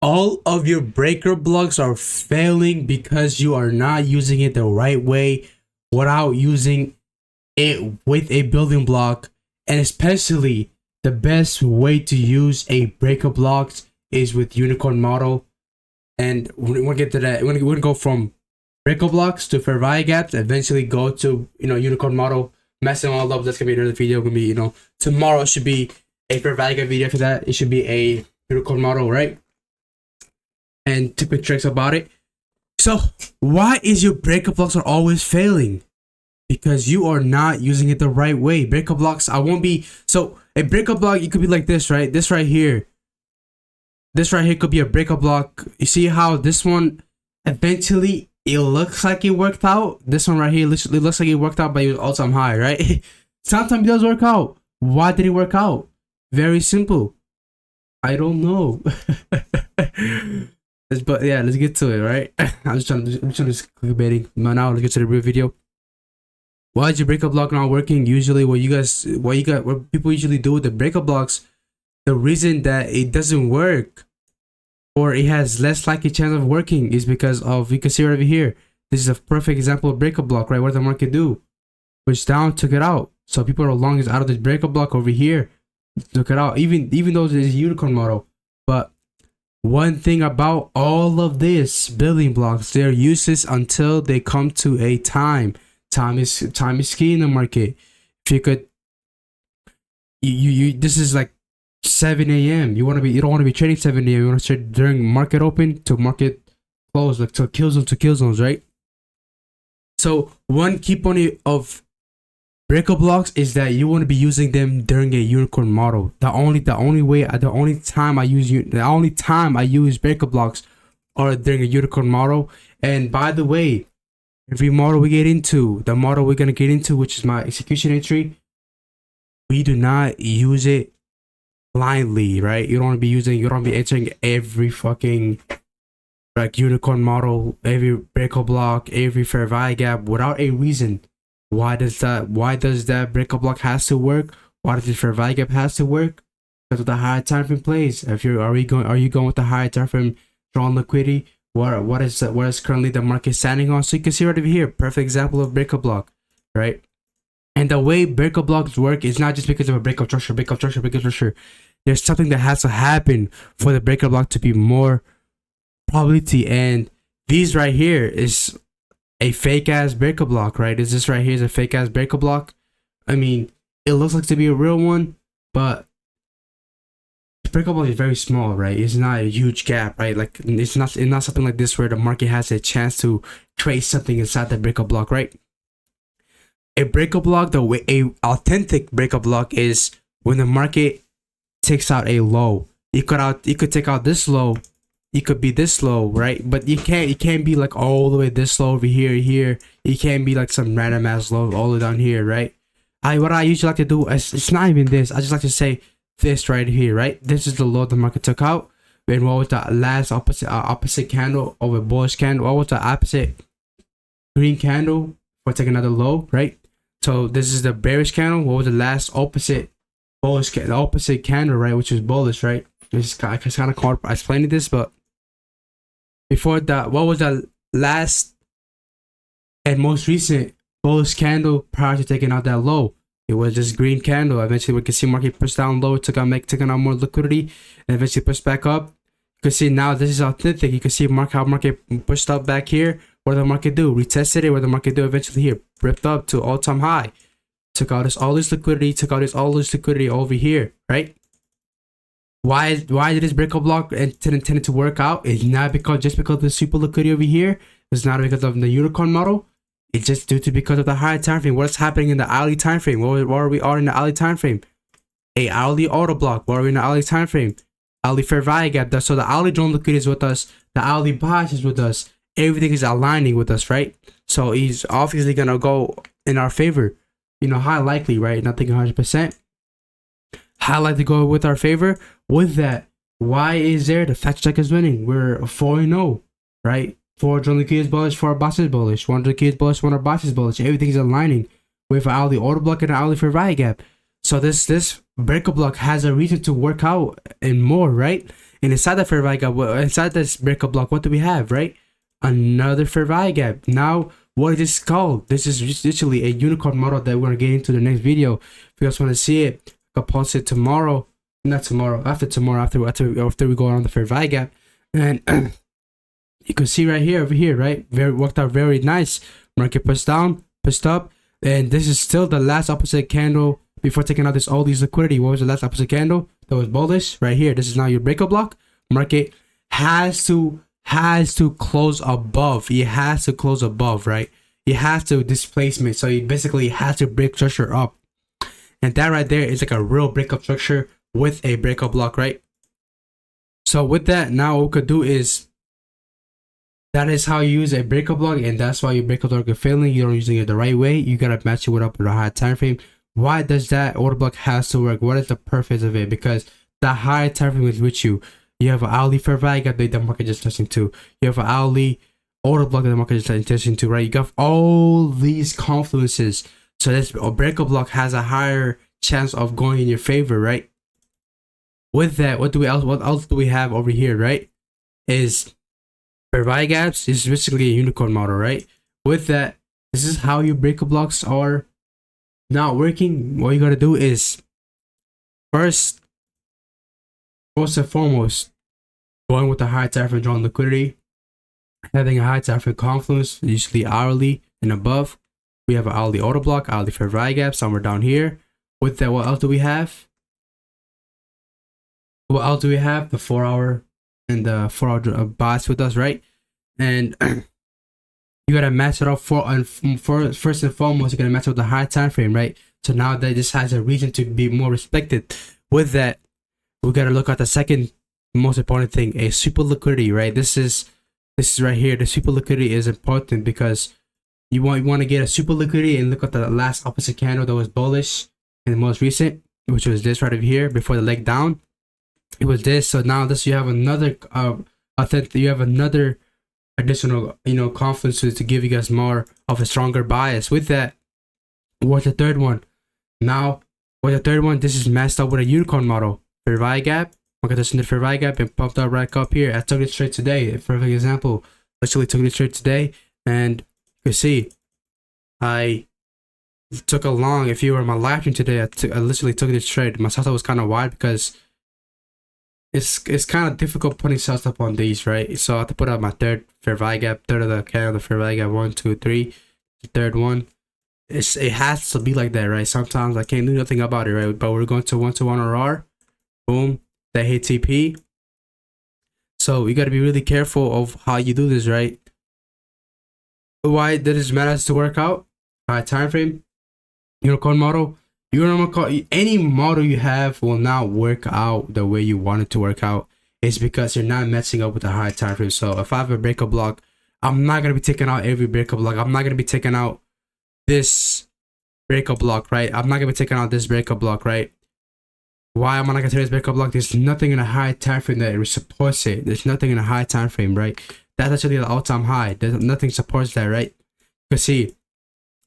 all of your breaker blocks are failing because you are not using it the right way without using it with a building block. And especially the best way to use a breaker blocks is with unicorn model. And we're gonna get to that. We're gonna go from breaker blocks to fair value gaps, eventually go to unicorn model. Messing all up, that's gonna be another video. Gonna be tomorrow should be a fair value gap video. For that, it should be a unicorn model, right? And tip and tricks about it. So why is your breaker blocks are always failing? Because you are not using it the right way. Breaker blocks, I won't be so a breaker block. You could be like this, right? This right here could be a breaker block. You see how this one eventually it looks like it worked out. This one right here looks like it worked out, but it was all time high, right? Sometimes it does work out. Why did it work out? Very simple. I don't know. But yeah, let's get to it, right? I'm just clickbaiting. But now let's get to the real video. Why is your breaker block not working? Usually, what people usually do with the breaker blocks, the reason that it doesn't work or it has less likely chance of working is because of, you can see right over here. This is a perfect example of breaker block, right? What did the market do? Pushed down, took it out. So people are long is out of this breaker block over here, took it out. Even though there's a unicorn model, but one thing about all of this building blocks, they're useless until they come to a time. Time is key in the market. If you could, you this is like 7 a.m. You don't want to be trading 7 a.m. You want to trade during market open to market close, like to kill zones, right? So one key point of breaker blocks is that you want to be using them during a unicorn model. The only time I use breaker blocks are during a unicorn model. And by the way, every model we get into, the model we're gonna get into, which is my execution entry, we do not use it blindly, right? You don't want to be entering every fucking like unicorn model, every breaker block, every fair value gap without a reason. Why does that breaker block has to work? Why does the fair value gap has to work? Because of the higher time frame plays. Are you going with the higher time frame drawn liquidity? What is currently the market standing on? So you can see right over here, perfect example of breaker block, right? And the way breaker blocks work is not just because of a breakup structure. There's something that has to happen for the breaker block to be more probability. And these right here is a fake ass breaker block, right? This right here is a fake ass breaker block. I mean, it looks like to be a real one, but the breaker block is very small, right? It's not a huge gap, right? Like it's not something like this where the market has a chance to trace something inside the breaker block, right? A breaker block, the way a authentic breaker block is when the market takes out a low. You could take out this low. It could be this low, right? But you can't be like all the way this low over here. You can't be like some random ass low all the way down here, right? What I usually like to do is, it's not even this. I just like to say this right here, right? This is the low the market took out. And what was the last opposite candle of a bullish candle? What was the opposite green candle for taking another low, right? So this is the bearish candle. What was the last opposite bullish candle? The opposite candle, right? Which is bullish, right? It's kind of hard explaining this, but before that, what was the last and most recent bullish candle prior to taking out that low? It was this green candle. Eventually, we can see market push down low, taking out more liquidity, and eventually push back up. You can see now this is authentic. You can see how market pushed up back here. What did the market do? Retested it. What did the market do? Eventually here, ripped up to all-time high. Took out all this liquidity over here, right? Why did this breaker block intended to work out? It's not just because of the super liquidity over here. It's not because of the unicorn model. It's just because of the higher time frame. What's happening in the hourly time frame? Where we are in the hourly time frame? A hourly order block. Where are we in the hourly time frame? Hourly fair value gap. So the hourly drone liquidity is with us. The hourly bias is with us. Everything is aligning with us, right? So he's obviously gonna go in our favor. High likely, right? Not thinking 100%. High likely to go with our favor. With that, why is there the fact check is winning? We're 4-0, right? 4 drone liquidity is bullish, 4 box is bullish, 1 liquidity is bullish, 1 box is bullish. Everything is aligning with an hourly order block and an hourly fair value gap. So this breaker block has a reason to work out and more, right? And inside the fair value gap, inside this breakup block, what do we have, right? Another fair value gap. Now, what is this called? This is just literally a unicorn model that we're gonna get into the next video. If you guys want to see it, I'll post it tomorrow. Not tomorrow, after tomorrow, after we go around the fair value gap. And you can see right here, over here, right? Worked out very nice. Market pushed down, pushed up, and this is still the last opposite candle before taking out all these liquidity. What was the last opposite candle that was bullish? Right here. This is now your breakup block. Market has to close above. It has to close above, right? It has to displacement. So it basically has to break structure up, and that right there is like a real breakup structure with a breakup block, right? So with that, now what we could do is, that is how you use a breakup block, and that's why your breakup block is failing. You're not using it the right way. You gotta match it up with a higher time frame. Why does that order block has to work? What is the purpose of it? Because the higher time frame is with you. You have an hourly fair value gap that the market just touching to. You have an hourly order block that the market just touching to, right? You got all these confluences. So this breakup block has a higher chance of going in your favor, right? With that, what else do we have over here, right? Is fair value gaps is basically a unicorn model, right? With that, this is how your breakup blocks are not working. What you gotta do is, first and foremost, going with the high time frame drawing liquidity, having a high time frame confluence, usually hourly and above. We have an hourly order block, hourly fair value gap somewhere down here. With that, what else do we have? What else do we have? The 4 hour and the 4 hour bias with us, right? And you gotta match it up first and foremost. You gotta match up the high time frame, right? So now that this has a reason to be more respected. With that, we gotta look at the second most important thing, a super liquidity, right? This is right here. The super liquidity is important because you want to get a super liquidity and look at the last opposite candle that was bullish and the most recent, which was this right over here before the leg down. It was this. So now this, you have another additional confluence to give you guys more of a stronger bias. With that, what's the third one? Now with the third one, this is matched up with a unicorn model. Fair value gap. Market touching the fair value gap and popped up right up here. I took it straight today. For example, literally took it straight today, and you can see I took a long. If you were in my live stream today, I literally took it straight. My setup was kind of wide because it's kind of difficult putting setup on these, right? So I have to put out my third fair value gap, third of the candle, the fair value gap, 1, 2, 3, the third one. It has to be like that, right? Sometimes I can't do nothing about it, right? But we're going to 1-to-1 RR, boom, that hit TP. So you got to be really careful of how you do this, right? Why does this matter to work out? High time frame, unicorn model. Any model you have will not work out the way you want it to work out. It's because you're not matching up with the high time frame. So if I have a breakup block, I'm not gonna be taking out every breakup block. I'm not gonna be taking out this breakup block, right? I'm not gonna be taking out this breakup block, right? Why am I not gonna take this breakup block? There's nothing in a high time frame that supports it. There's nothing in a high time frame, right? That's actually the all-time high. There's nothing supports that, right? You can see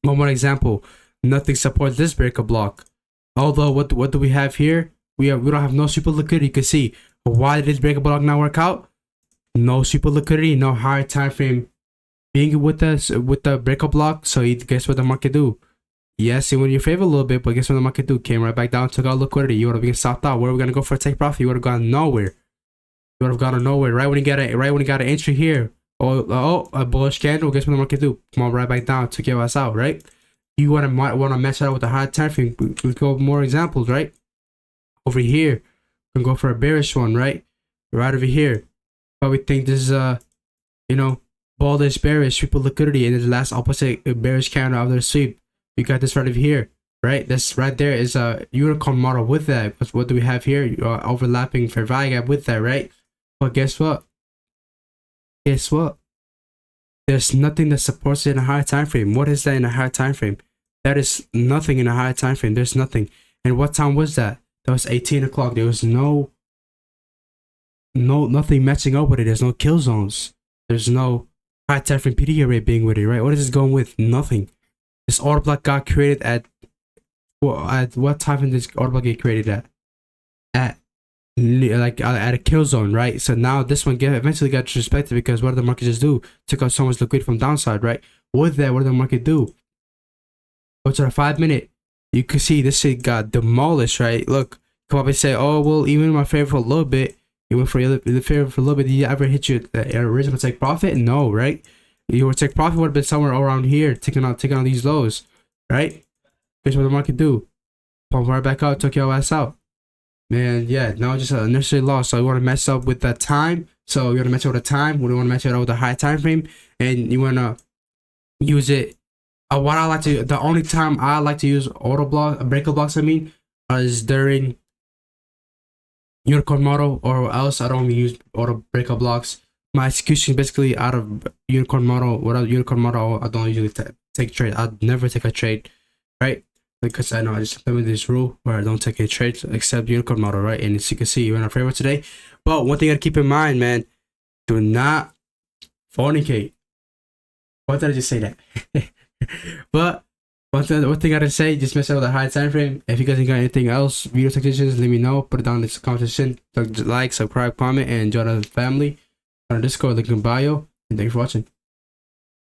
one more example. Nothing supports this breakup block. Although what do we have here? We don't have no super liquidity. You can see why did this breakup block not work out? No super liquidity, no higher time frame being with us with the breakup block. So guess what the market do? Yes, it went in your favor a little bit, but guess what the market do? Came right back down, took out liquidity. You would have been stopped out. Where are we gonna go for a take profit? You would have gone nowhere. You would have gone nowhere. Right when you got an entry here. Oh, a bullish candle. Guess what the market do? Come on, right back down, took your ass out, right? You want to match that with a high time frame. Let's go more examples, right? Over here, we can go for a bearish one, right? Right over here. But we think this is a, bullish bearish triple liquidity, and the last opposite bearish candle after the sweep. You got this right over here, right? This right there is a unicorn model with that. But what do we have here? Overlapping fair value gap with that, right? But guess what? There's nothing that supports it in a higher time frame. What is that in a higher time frame? That is nothing in a higher time frame. There's nothing. And what time was that? That was 18 o'clock. There was nothing matching up with it. There's no kill zones. There's no high time frame PDA rate being with it, right? What is this going with? Nothing. This order block got created at what time did this order block get created at like at a kill zone, right? So now this one eventually got disrespected because what did the market just do? Took out so much liquidity from downside, right? With that, what did the market do? Go to the 5 minute. You can see this shit got demolished, right? Look, come up and say, oh well, even in my favor for a little bit, you went for the favor for a little bit. Did you ever hit your original take profit? No, right? Your take profit would have been somewhere around here, taking out these lows, right? Here's what the market do. Pump right back out, took your ass out. Man, yeah, now just an initially loss. So you want to mess up with that time. So you want to match it with the time. We want to match it with a high time frame, and you want to use it. What I like to, the only time I like to use auto block, breaker blocks, I mean, is during unicorn model, or else I don't use auto breaker blocks. My execution basically out of unicorn model. Without unicorn model, I don't usually take a trade. I'd never take a trade, right? Because I know I just implemented this rule where I don't take any trades except unicorn model, right? And as you can see, you're in our favor today. But one thing you gotta keep in mind, man, do not fornicate. Why did I just say that? But one thing I gotta say, just mess up with a high time frame. If you guys got anything else, video technicians, let me know. Put it down in the comment section. Like, subscribe, comment, and join the family on our Discord, link in bio. And thanks for watching.